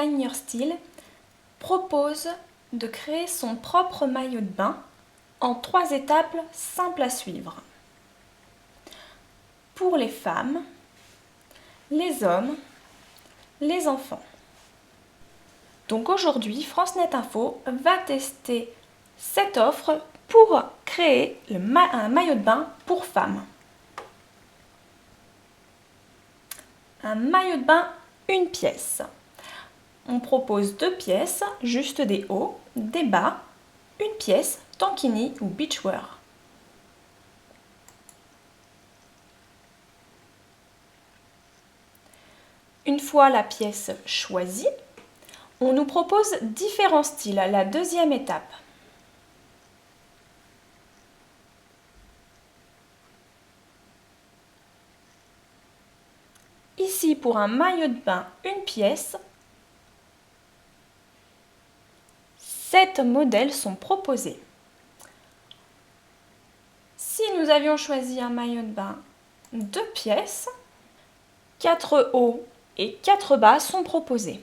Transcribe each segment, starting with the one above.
Designer Style propose de créer son propre maillot de bain en 3 étapes simples à suivre. Pour les femmes, les hommes, les enfants. Donc aujourd'hui, France Net Info va tester cette offre pour créer un maillot de bain pour femmes. Un maillot de bain, une pièce. On propose 2 pièces, juste des hauts, des bas, une pièce, tankini ou beachwear. Une fois la pièce choisie, on nous propose différents styles, la deuxième étape. Ici, pour un maillot de bain, une pièce, 7 modèles sont proposés. Si nous avions choisi un maillot de bain 2 pièces, 4 hauts et 4 bas sont proposés.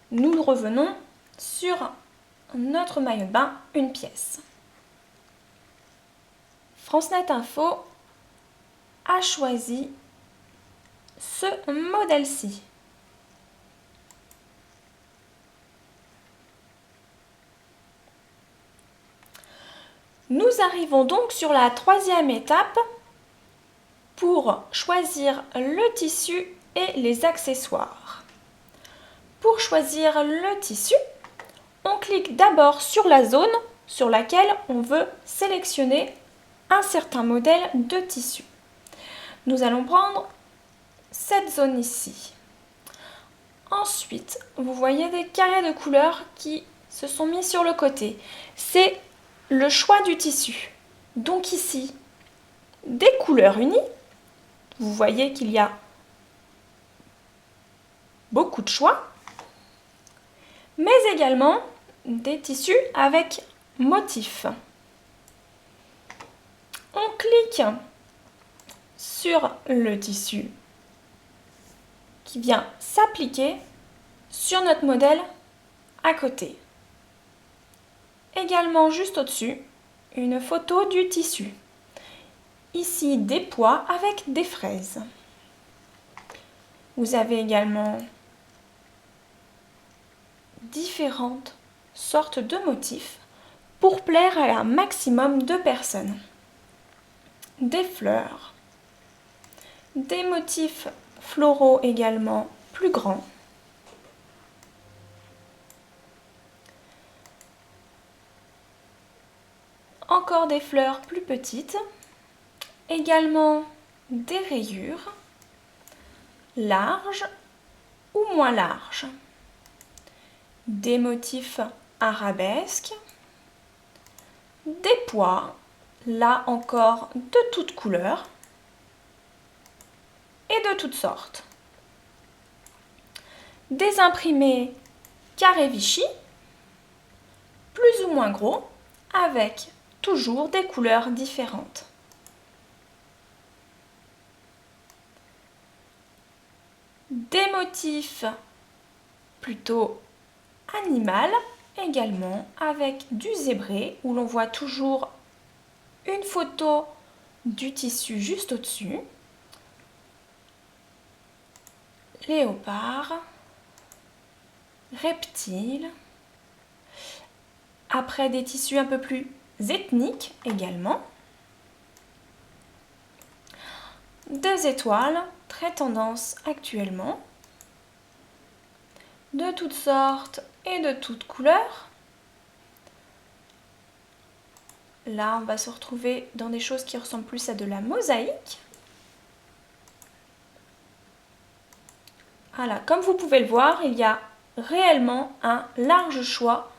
Nous revenons sur notre maillot de bain, une pièce. France Net Info a choisi ce modèle-ci. Nous arrivons donc sur la 3e étape pour choisir le tissu et les accessoires. Pour choisir le tissu, on clique d'abord sur la zone sur laquelle on veut sélectionner un certain modèle de tissu. Nous allons prendre cette zone ici. Ensuite, vous voyez des carrés de couleurs qui se sont mis sur le côté. C'est le choix du tissu. Donc ici, des couleurs unies. Vous voyez qu'il y a beaucoup de choix, mais également des tissus avec motifs. On clique sur le tissu qui vient s'appliquer sur notre modèle à côté. Également juste au-dessus, une photo du tissu. Ici, des pois avec des fraises. Vous avez également différentes sortes de motifs pour plaire à un maximum de personnes. Des fleurs, des motifs floraux également plus grands, encore des fleurs plus petites, également des rayures larges ou moins larges, des motifs arabesques, des pois, là encore de toutes couleurs et de toutes sortes, des imprimés carré Vichy, plus ou moins gros, avec toujours des couleurs différentes. Des motifs plutôt animal également avec du zébré où l'on voit toujours une photo du tissu juste au-dessus. Léopard, reptile. Après des tissus un peu plus ethniques également. Des étoiles, très tendance actuellement. De toutes sortes et de toutes couleurs. Là, on va se retrouver dans des choses qui ressemblent plus à de la mosaïque. Voilà, comme vous pouvez le voir, il y a réellement un large choix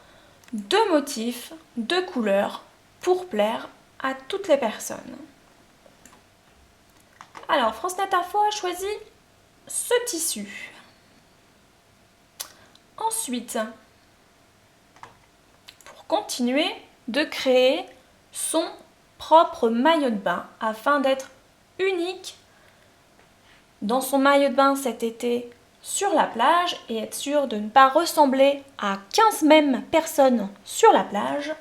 de motifs, de couleurs pour plaire à toutes les personnes. Alors, France Net Info a choisi ce tissu. Ensuite, pour continuer de créer son propre maillot de bain afin d'être unique dans son maillot de bain cet été sur la plage et être sûr de ne pas ressembler à 15 mêmes personnes sur la plage,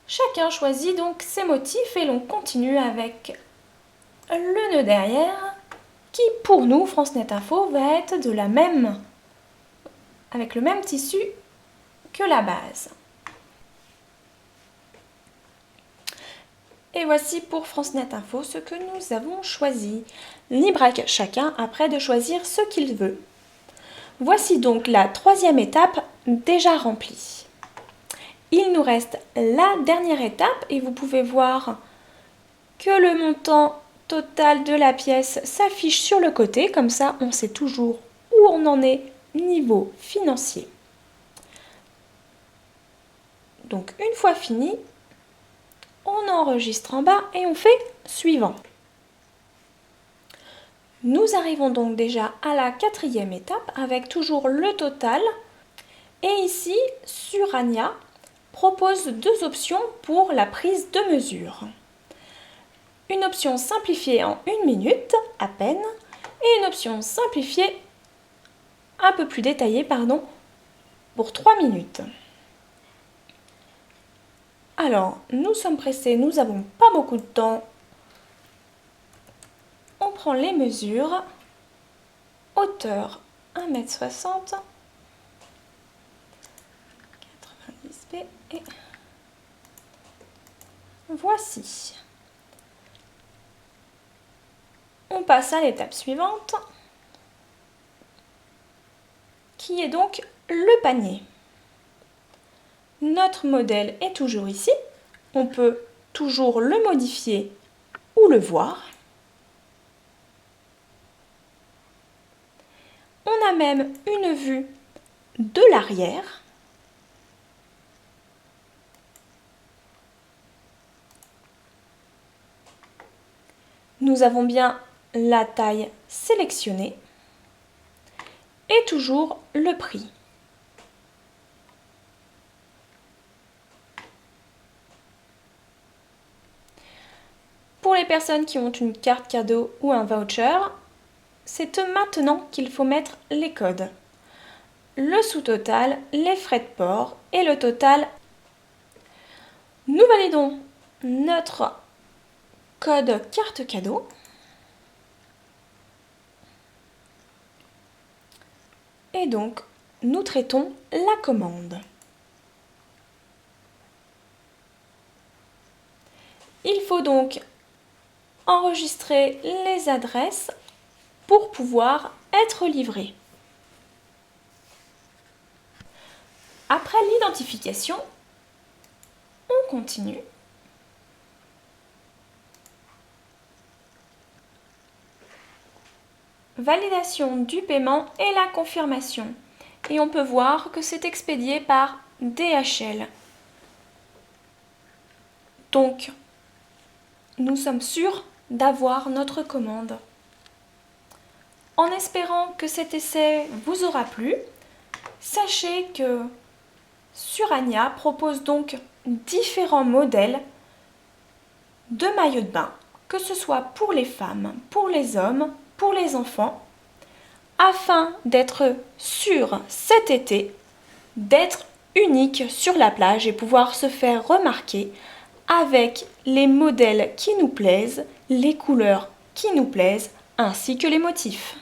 chacun choisit donc ses motifs et l'on continue avec le nœud derrière qui pour nous, France Net Info, va être avec le même tissu que la base. Et voici pour France Net Info ce que nous avons choisi. Libre à chacun après de choisir ce qu'il veut. Voici donc la troisième étape déjà remplie. Il nous reste la dernière étape et vous pouvez voir que le montant total de la pièce s'affiche sur le côté, comme ça on sait toujours où on en est niveau financier. Donc une fois fini, on enregistre en bas et on fait suivant. Nous arrivons donc déjà à la quatrième étape avec toujours le total. Et ici, Surania propose deux options pour la prise de mesure. Une option simplifiée en 1 minute à peine et une option simplifiée un peu plus détaillée pour 3 minutes. Alors, nous sommes pressés, nous n'avons pas beaucoup de temps. On prend les mesures. Hauteur 1,60 m, 90p et voici. On passe à l'étape suivante, qui est donc le panier. Notre modèle est toujours ici. On peut toujours le modifier ou le voir. On a même une vue de l'arrière. Nous avons bien la taille sélectionnée et toujours le prix. Pour les personnes qui ont une carte cadeau ou un voucher, c'est maintenant qu'il faut mettre les codes. Le sous-total, les frais de port et le total. Nous validons notre code carte cadeau. Et donc, nous traitons la commande. Il faut donc enregistrer les adresses pour pouvoir être livré. Après l'identification, on continue. Validation du paiement et la confirmation. Et on peut voir que c'est expédié par DHL. Donc, nous sommes sûrs d'avoir notre commande. En espérant que cet essai vous aura plu, sachez que Surania propose donc différents modèles de maillots de bain, que ce soit pour les femmes, pour les hommes, pour les enfants, afin d'être sûr cet été d'être unique sur la plage et pouvoir se faire remarquer avec les modèles qui nous plaisent, les couleurs qui nous plaisent, ainsi que les motifs.